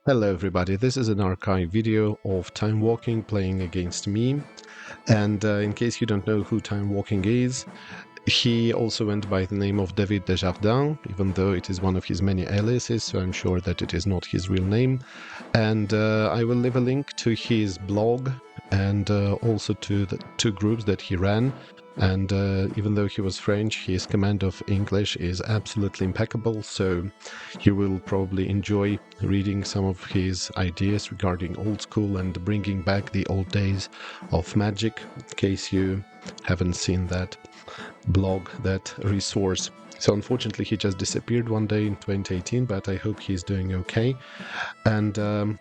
Hello everybody, this is an archive video of Time Walking playing against me, and in case you don't know who Time Walking is, he also went by the name of David Desjardins, even though it is one of his many aliases, so I'm sure that it is not his real name. And I will leave a link to his blog and also to the two groups that he ran. And even though he was French, his command of English is absolutely impeccable, so you will probably enjoy reading some of his ideas regarding old school and bringing back the old days of Magic, in case you haven't seen that blog, that resource. So unfortunately he just disappeared one day in 2018, but I hope he's doing okay. And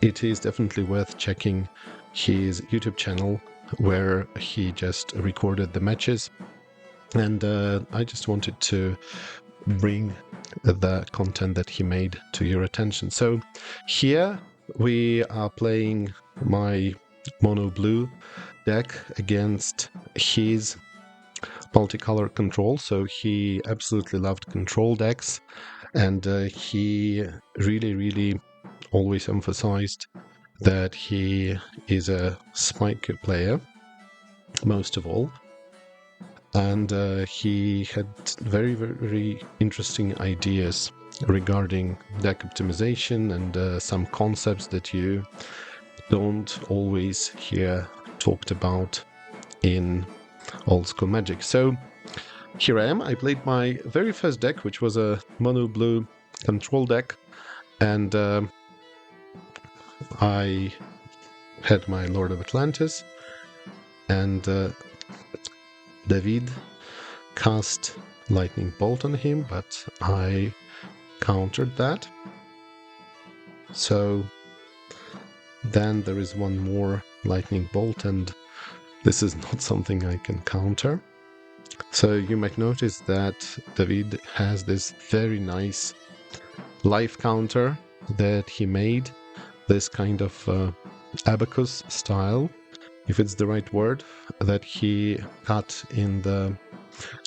it is definitely worth checking his YouTube channel where he just recorded the matches. And I just wanted to bring the content that he made to your attention. So here we are playing my mono blue deck against his multicolor control. So he absolutely loved control decks, and he really always emphasized that he is a spike player most of all, and he had very interesting ideas regarding deck optimization and some concepts that you don't always hear talked about in old school Magic. So here I am. I played my very first deck, which was a mono blue control deck, and I had my Lord of Atlantis, and David cast lightning bolt on him, but I countered that. So then there is one more lightning bolt, and this is not something I can counter. So you might notice that David has this very nice life counter that he made, this kind of abacus style, if it's the right word, that he cut in the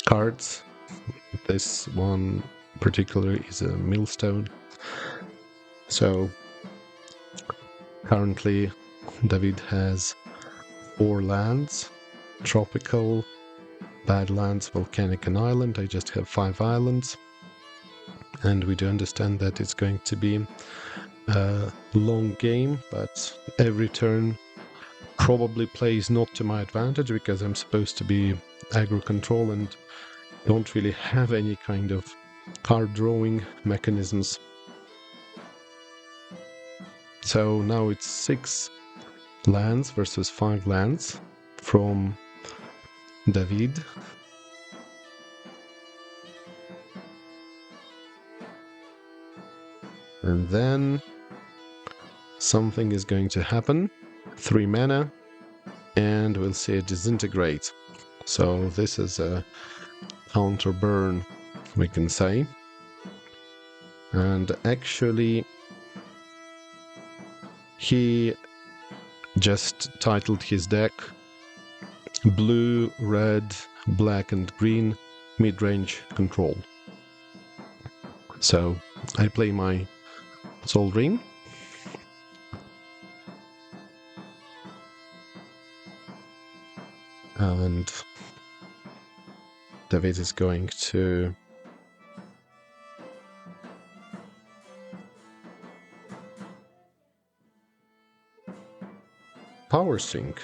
cards. This one particularly is a millstone. So currently David has 4 lands: tropical, badlands, volcanic, and island. I just have 5 islands, and we do understand that it's going to be a long game, but every turn probably plays not to my advantage because I'm supposed to be Aggro-Control and don't really have any kind of card drawing mechanisms. So now it's 6 lands versus 5 lands from David. And then something is going to happen. 3 mana, and we'll see it disintegrate. So this is a counter burn, we can say. And actually he just titled his deck Blue, Red, Black and Green Midrange Control. So I play my Sol Ring. And David is going to power sink.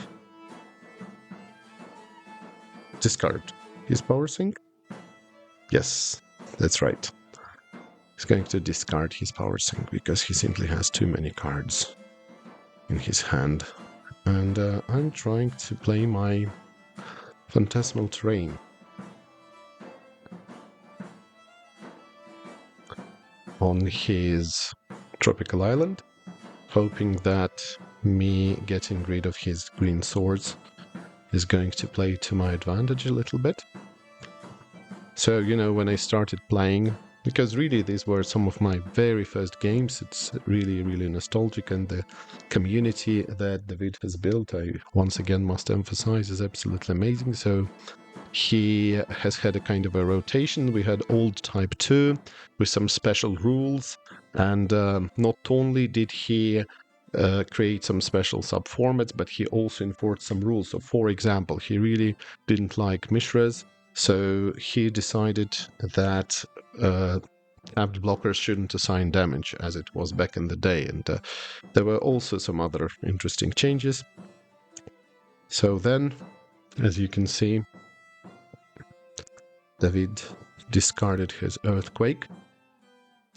Discard his power sink? Yes, that's right. He's going to discard his power sink because he simply has too many cards in his hand. And I'm trying to play my Phantasmal Terrain. On his tropical island, hoping that me getting rid of his green swords is going to play to my advantage a little bit. So, you know, when I started playing, because really these were some of my very first games, it's really nostalgic, and the community that David has built, I once again must emphasize, is absolutely amazing. So he has had a kind of a rotation. We had old Type 2 with some special rules, And not only did he create some special subformats, but he also enforced some rules. So, for example, he really didn't like Mishras, so he decided that tabbed blockers shouldn't assign damage, as it was back in the day. And there were also some other interesting changes. So then, as you can see, David discarded his Earthquake.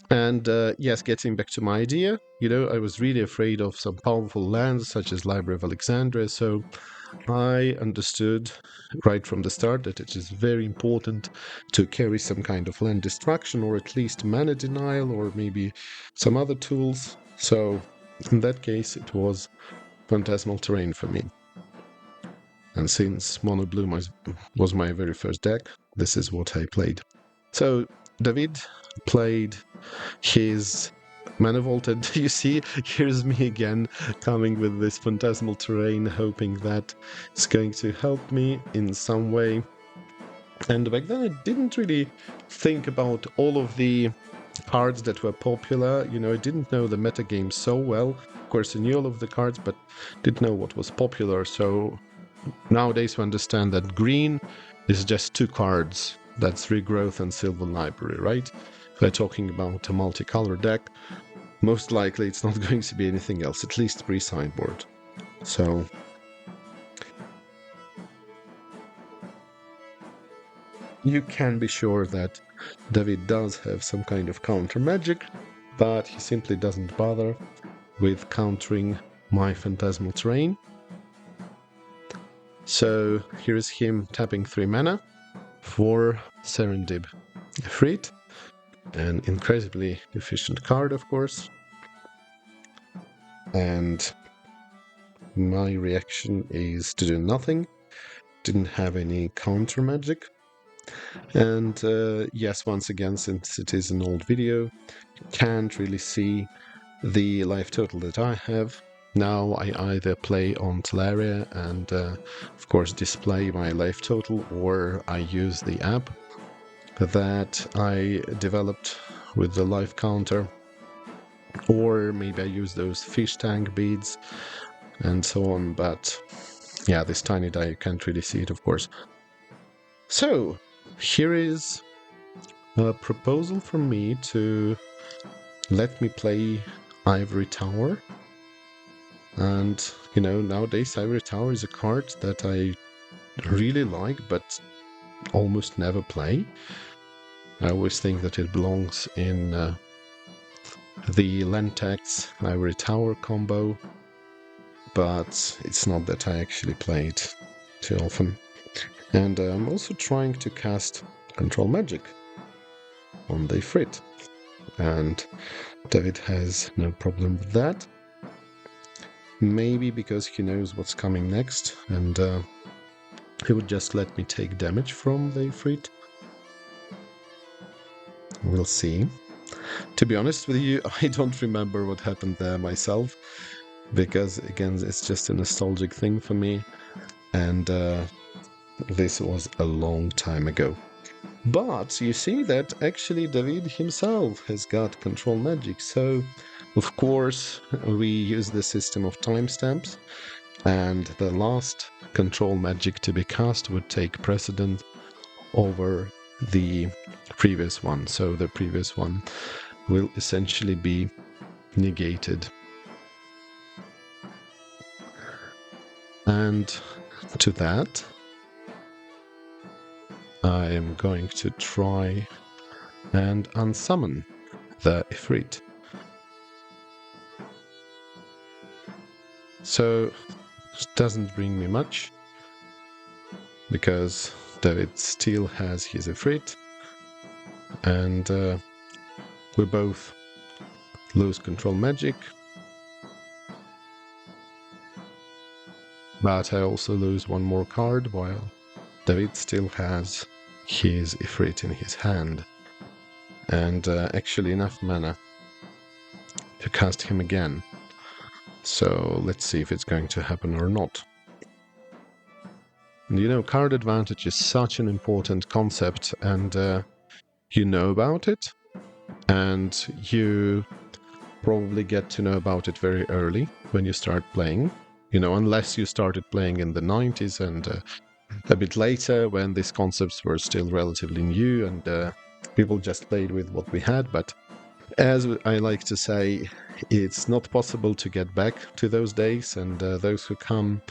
And yes, getting back to my idea, I was really afraid of some powerful lands such as Library of Alexandria, so I understood right from the start that it is very important to carry some kind of land destruction, or at least mana denial, or maybe some other tools. So in that case, it was Phantasmal Terrain for me. And since Mono Blue was my very first deck, this is what I played. So David played his Mana Vaulted. You see, here's me again coming with this Phantasmal Terrain, hoping that it's going to help me in some way. And back then I didn't really think about all of the cards that were popular. I didn't know the metagame so well. Of course, I knew all of the cards, but didn't know what was popular. So nowadays we understand that green is just 2 cards. That's Regrowth and Sylvan Library, right? If we're talking about a multicolor deck, most likely it's not going to be anything else, at least pre-sideboard. So you can be sure that David does have some kind of counter magic, but he simply doesn't bother with countering my Phantasmal Terrain. So here's him tapping 3 mana for Serendib Ifrit, an incredibly efficient card, of course. And my reaction is to do nothing. Didn't have any counter magic. And yes, once again, since it is an old video, can't really see the life total that I have. Now I either play on Talaria and of course display my life total, or I use the app that I developed with the life counter, or maybe I use those fish tank beads and so on. But yeah, this tiny die, you can't really see it, of course. So here is a proposal from me to let me play Ivory Tower. And nowadays Ivory Tower is a card that I really like but almost never play. I always think that it belongs in the Lentex Ivory Tower combo, but it's not that I actually play it too often. And I'm also trying to cast Control Magic on the Ifrit, and David has no problem with that. Maybe because he knows what's coming next, and he would just let me take damage from the Ifrit. We'll see. To be honest with you, I don't remember what happened there myself, because again, it's just a nostalgic thing for me, and this was a long time ago. But you see that actually David himself has got control magic, so of course we use the system of timestamps, and the last control magic to be cast would take precedent over the previous one, so the previous one will essentially be negated. And to that, I am going to try and unsummon the Ifrit. So it doesn't bring me much, because David still has his Ifrit, and we both lose control magic, but I also lose one more card, while David still has his Ifrit in his hand, and actually enough mana to cast him again. So let's see if it's going to happen or not. And card advantage is such an important concept, and you know about it, and you probably get to know about it very early when you start playing. You know, unless you started playing in the 90s and a bit later when these concepts were still relatively new and people just played with what we had. But as I like to say, it's not possible to get back to those days, and those who come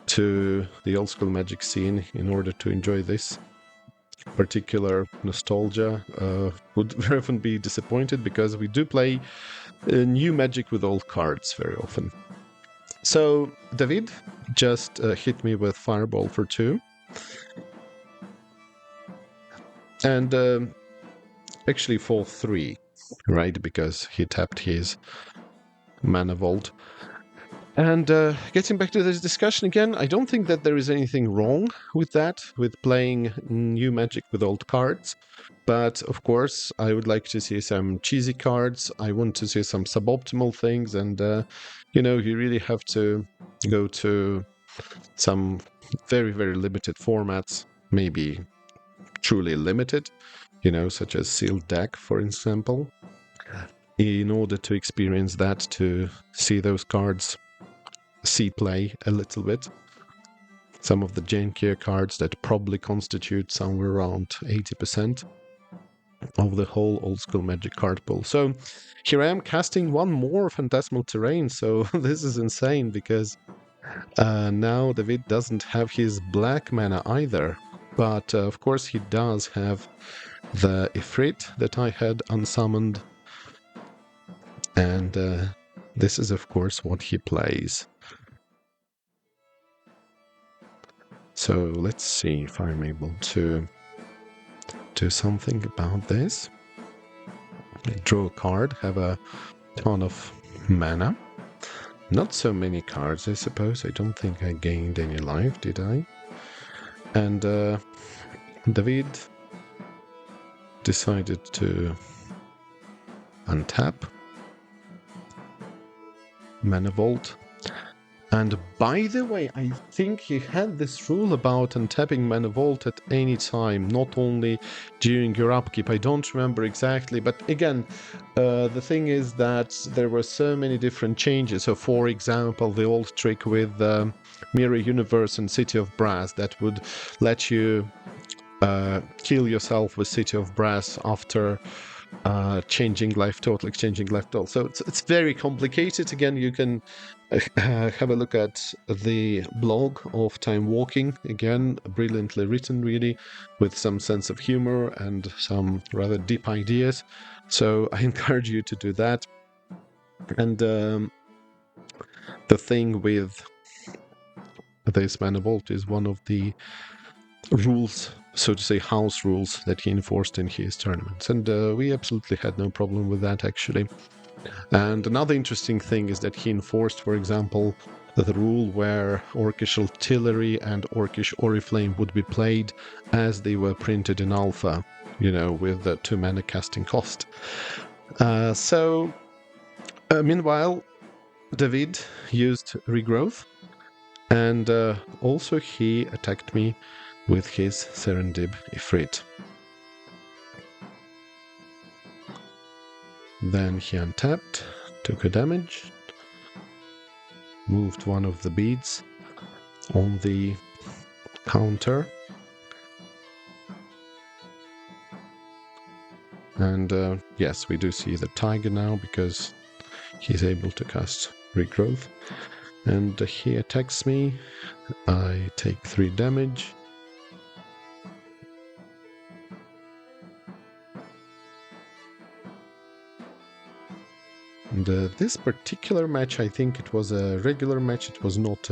to the old school Magic scene in order to enjoy this particular nostalgia would very often be disappointed, because we do play new Magic with old cards very often. So David just hit me with Fireball for 2. And actually for 3, right? Because he tapped his Mana Vault. And getting back to this discussion again, I don't think that there is anything wrong with that, with playing new Magic with old cards. But of course, I would like to see some cheesy cards. I want to see some suboptimal things. And, you know, you really have to go to some very, very limited formats, maybe truly limited, you know, such as sealed deck, for example, in order to experience that, to see those cards see play a little bit. Some of the jankier cards that probably constitute somewhere around 80% of the whole old school Magic card pool. So here I am casting one more Phantasmal Terrain. So this is insane, because now David doesn't have his black mana either. But of course he does have the Ifrit that I had unsummoned. And this is of course what he plays. So let's see if I'm able to do something about this. Draw a card, have a ton of mana. Not so many cards, I suppose. I don't think I gained any life, did I? And David decided to untap Mana Vault. And by the way, I think he had this rule about untapping Mana Vault at any time, not only during your upkeep. I don't remember exactly, but again, the thing is that there were so many different changes. So, for example, the old trick with Mirror Universe and City of Brass that would let you kill yourself with City of Brass after changing life total, exchanging life total. So it's very complicated. Again, you can have a look at the blog of Time Walking. Again, brilliantly written, really, with some sense of humor and some rather deep ideas. So I encourage you to do that. And the thing with this Mana Vault is one of the rules, so to say, house rules that he enforced in his tournaments. And we absolutely had no problem with that, actually. And another interesting thing is that he enforced, for example, the rule where Orcish Artillery and Orcish Oriflame would be played as they were printed in Alpha, you know, with the 2 mana casting cost. Meanwhile, David used Regrowth, and also he attacked me with his Serendib Ifrit. Then he untapped, took a damage, moved one of the beads on the counter, and yes, we do see the tiger now because he's able to cast Regrowth, and he attacks me. I take 3 damage. And this particular match, I think it was a regular match, it was not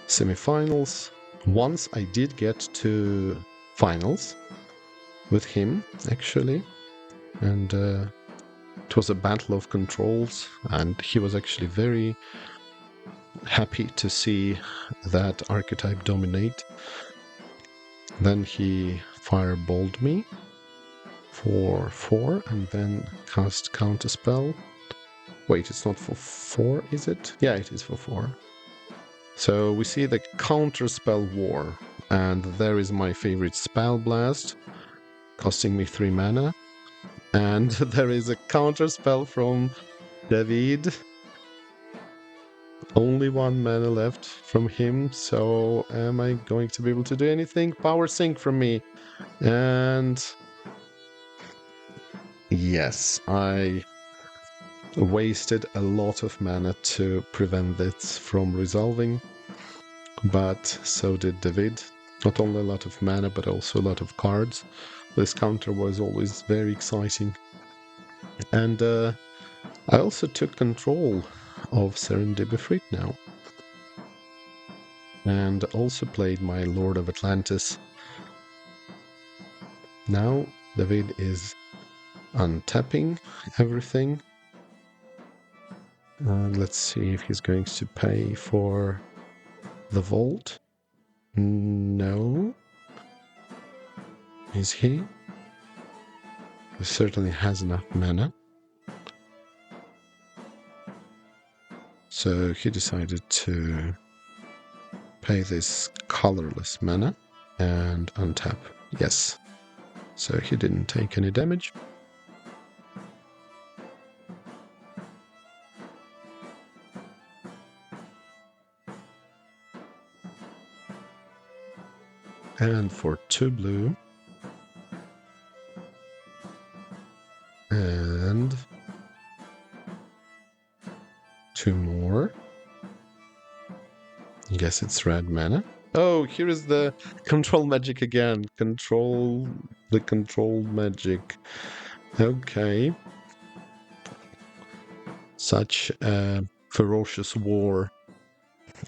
semi-finals. Once I did get to finals with him, actually, and it was a battle of controls, and he was actually very happy to see that archetype dominate. Then he fireballed me for 4 and then cast Counterspell. Wait, it's not for 4, is it? Yeah, it is for 4. So we see the Counterspell War, and there is my favorite Spell Blast, costing me 3 mana. And there is a Counterspell from David. Only one mana left from him, so am I going to be able to do anything? Power Sync from me. And yes, I wasted a lot of mana to prevent this from resolving, but so did David. Not only a lot of mana, but also a lot of cards. This counter was always very exciting. And I also took control of Serendibifrit now. And also played my Lord of Atlantis. Now David is untapping everything. And let's see if he's going to pay for the vault. No. Is he? He certainly has enough mana. So he decided to pay this colorless mana and untap. Yes. So he didn't take any damage. And for 2 blue. And 2 more. Guess it's red mana. Oh, here is the control magic again. Control the control magic. Okay. Such a ferocious war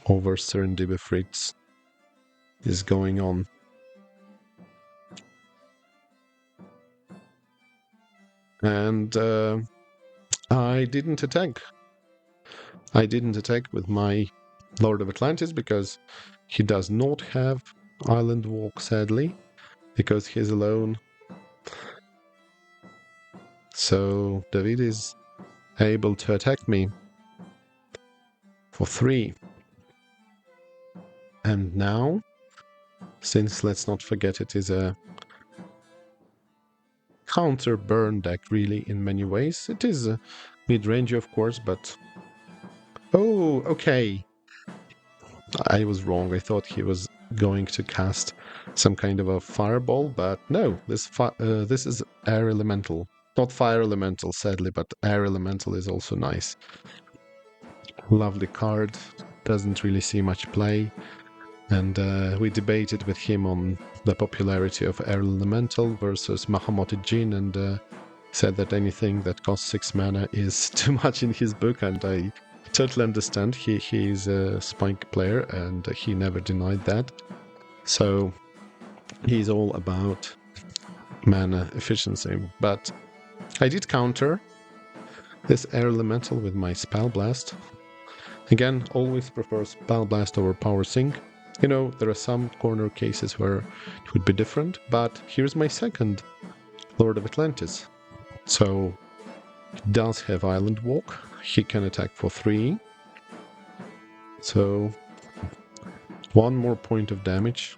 over Serendibifrit is going on. And I didn't attack. I didn't attack with my Lord of Atlantis because he does not have Island Walk, sadly, because he's alone. So David is able to attack me for 3. And now, since let's not forget it is a counter burn deck really in many ways. It is a mid-range of course, but... Oh, okay. I was wrong. I thought he was going to cast some kind of a fireball, but no, this is air elemental. Not fire elemental, sadly, but air elemental is also nice. Lovely card. Doesn't really see much play. And we debated with him on the popularity of Air Elemental versus Mahamoti Jin, and said that anything that costs 6 mana is too much in his book, and I totally understand. He's a Spike player, and he never denied that. So he's all about mana efficiency. But I did counter this Air Elemental with my Spell Blast. Again, always prefer Spell Blast over Power Sync. You know, there are some corner cases where it would be different, but here's my second Lord of Atlantis. So, he does have Island Walk. He can attack for 3. So, 1 more point of damage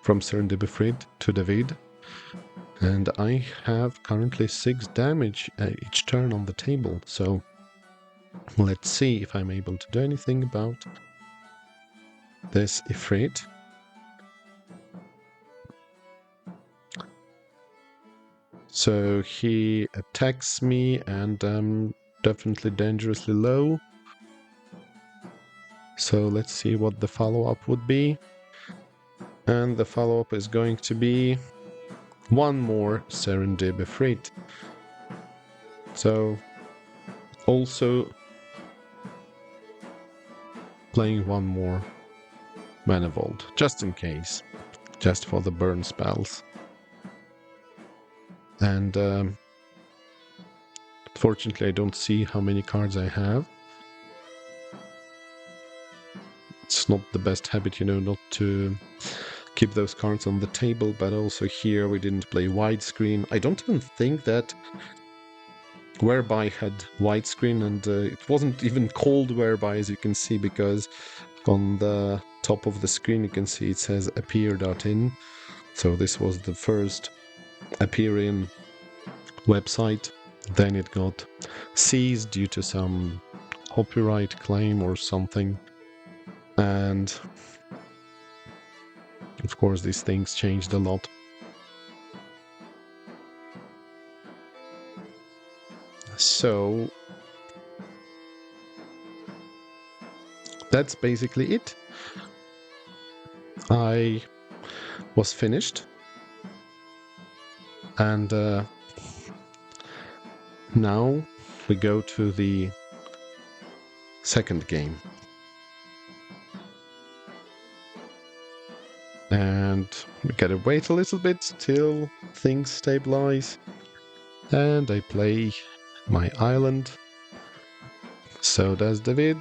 from Serendibifrit to David. And I have currently 6 damage each turn on the table. So, let's see if I'm able to do anything about this Ifrit. So he attacks me, and I'm definitely dangerously low. So let's see what the follow-up would be. And the follow-up is going to be 1 more Serendibifrit. So also playing 1 more Mana Vault, just in case, just for the burn spells. And fortunately I don't see how many cards I have. It's not the best habit, you know, not to keep those cards on the table, but also here we didn't play widescreen. I don't even think that URbg had widescreen, and it wasn't even called URbg, as you can see, because on the top of the screen you can see it says appear.in. So this was the first appear-in website Then it got seized due to some copyright claim or something. And of course, these things changed a lot. So that's basically it. I was finished. And now we go to the second game. And we gotta wait a little bit till things stabilize. And I play my island. So does David.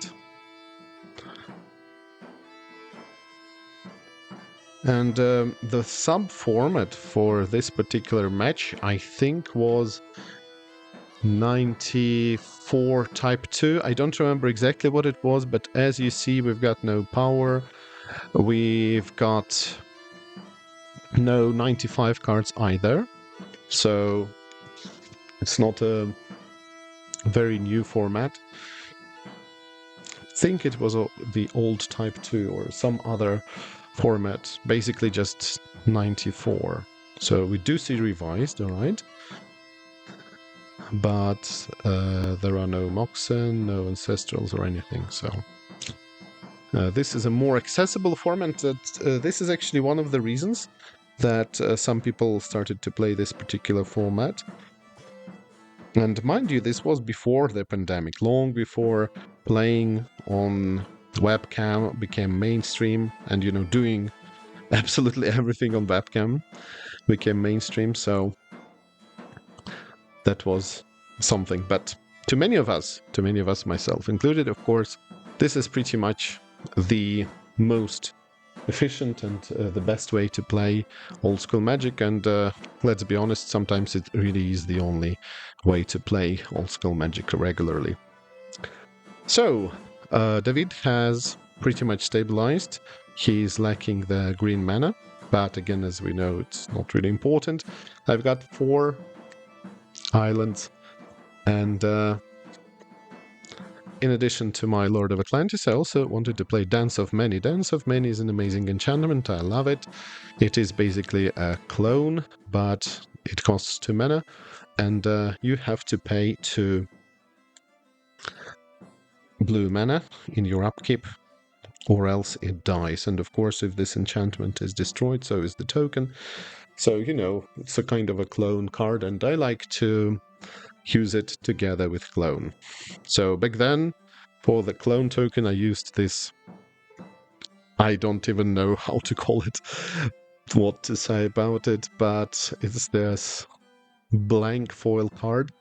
And the sub format for this particular match, I think, was 94 type 2. I don't remember exactly what it was, but as you see, we've got no power. We've got no 95 cards either. So it's not a very new format. I think it was the old type 2 or some other format, basically just 94. So we do see revised, all right? But there are no Moxen, no Ancestrals or anything, so this is a more accessible format. This is actually one of the reasons that some people started to play this particular format. And mind you, this was before the pandemic, long before playing on webcam became mainstream, and doing absolutely everything on webcam became mainstream. So that was something. But to many of us, myself included, of course, this is pretty much the most efficient and the best way to play old school Magic. And let's be honest, sometimes it really is the only way to play old school Magic regularly. So David has pretty much stabilized. He's lacking the green mana, but again, as we know, it's not really important. I've got 4 islands, and in addition to my Lord of Atlantis, I also wanted to play Dance of Many. Dance of Many is an amazing enchantment. I love it. It is basically a clone, but it costs 2 mana, and you have to pay 2 blue mana in your upkeep, or else it dies. And of course, if this enchantment is destroyed, so is the token. So, it's a kind of a clone card, and I like to use it together with clone. So back then, for the clone token, I used this, I don't even know how to call it, what to say about it, but it's this blank foil card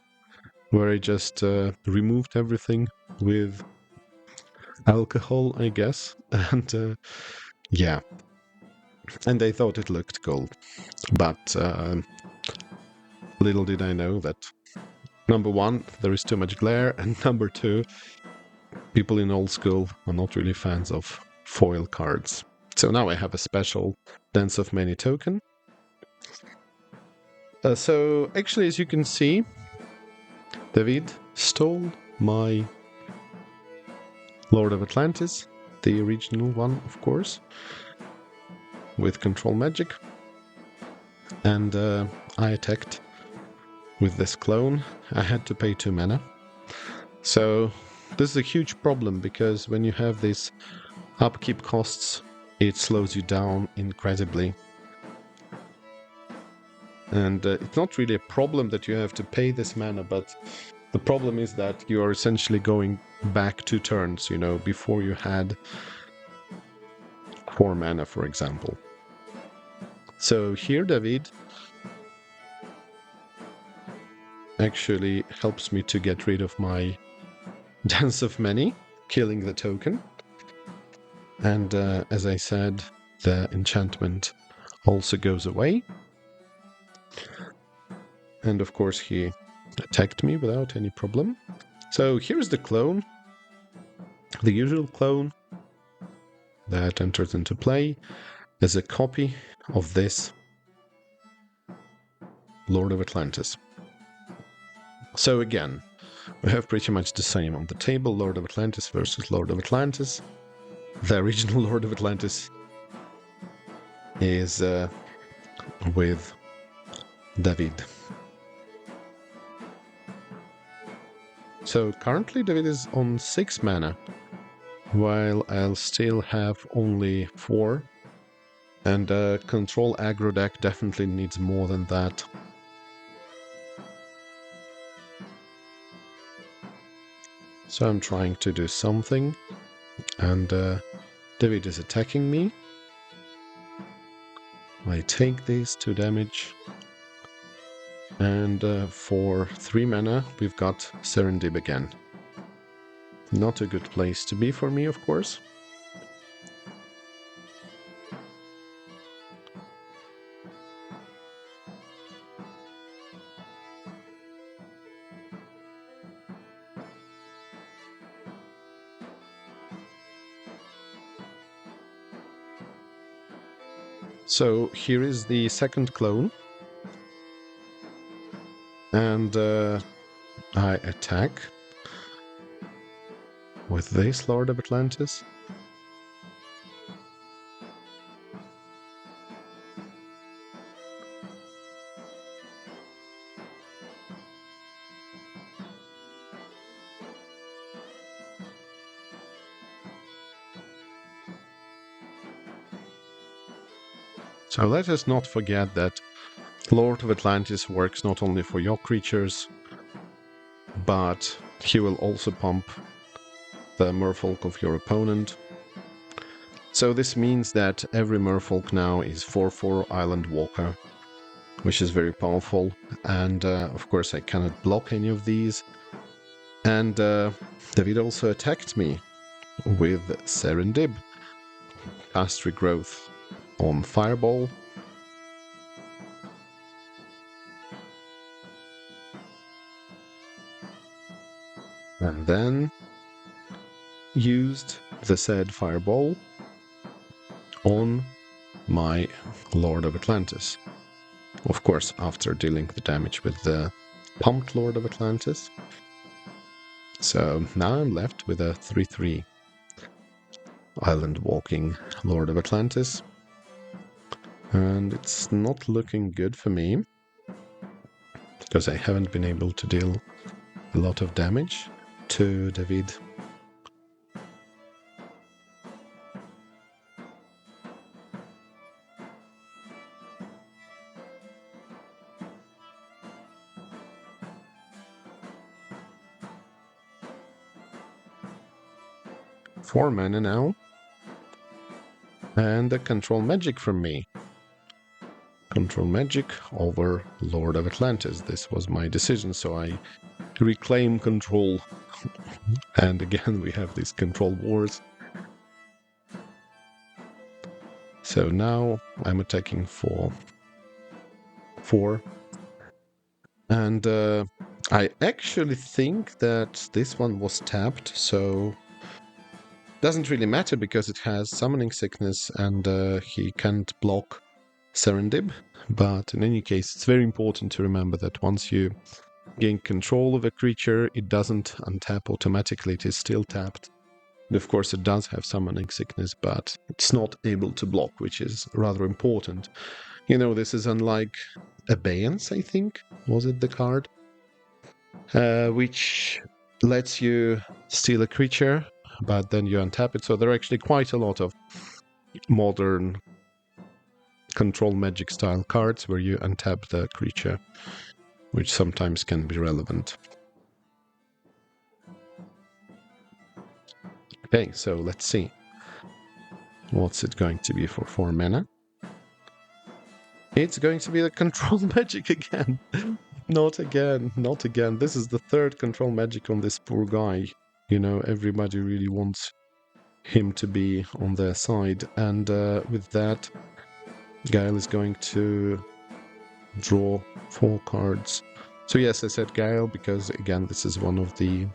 where I just removed everything with alcohol, I guess, and yeah, and I thought it looked cool, but little did I know that number 1, there is too much glare, and number 2, people in old school are not really fans of foil cards. So now I have a special Dance of Many token. So actually, as you can see, David stole my Lord of Atlantis, the original one, of course, with control magic. And I attacked with this clone. I had to pay 2 mana. So this is a huge problem, because when you have these upkeep costs, it slows you down incredibly. And it's not really a problem that you have to pay this mana, but the problem is that you are essentially going back 2 turns, before you had 4 mana, for example. So here David actually helps me to get rid of my Dance of Many, killing the token. And as I said, the enchantment also goes away. And of course he attacked me without any problem. So here's the clone, the usual clone that enters into play as a copy of this Lord of Atlantis. So again, we have pretty much the same on the table. Lord of Atlantis versus Lord of Atlantis. The original Lord of Atlantis is with David. So currently David is on 6 mana, while I'll still have only 4. And Control Aggro deck definitely needs more than that. So I'm trying to do something, and David is attacking me. I take this 2 damage, and for 3 mana we've got Serendib again. Not a good place to be for me, of course. So here is the second clone, and I attack with this Lord of Atlantis. So let us not forget that Lord of Atlantis works not only for your creatures, but he will also pump the Merfolk of your opponent. So this means that every Merfolk now is 4/4 Island Walker, which is very powerful. And of course I cannot block any of these. And David also attacked me with Serendib. Fast regrowth on Fireball. And then used the said Fireball on my Lord of Atlantis. Of course, after dealing the damage with the pumped Lord of Atlantis. So now I'm left with a 3/3 Island Walking Lord of Atlantis. And it's not looking good for me, because I haven't been able to deal a lot of damage to David. Four mana now. And a control magic from me. Control magic over Lord of Atlantis. This was my decision, so I reclaim control. And again, we have these control wars. So now I'm attacking for 4. And I actually think that this one was tapped, so doesn't really matter because it has Summoning Sickness and he can't block Serendib. But in any case, it's very important to remember that once you gain control of a creature, it doesn't untap automatically, it is still tapped. And of course, it does have Summoning Sickness, but it's not able to block, which is rather important. You know, this is unlike Abeyance, I think, was it the card? Which lets you steal a creature, but then you untap it. So there are actually quite a lot of modern control magic style cards where you untap the creature, which sometimes can be relevant. Okay, so let's see. What's it going to be for 4 mana? It's going to be the control magic again. Not again, not again. This is the 3rd control magic on this poor guy. You know, everybody really wants him to be on their side. And with that, Gael is going to draw 4 cards. So yes, I said Gael because, again, this is one of the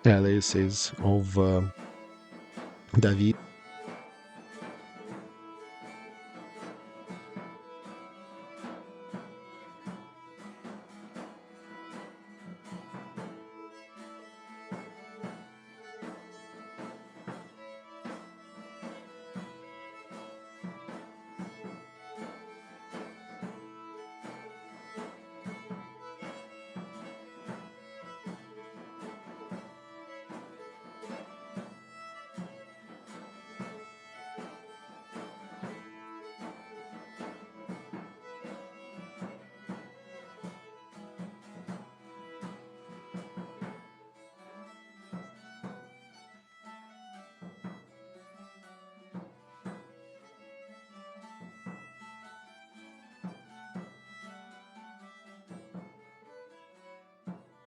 aliases of David.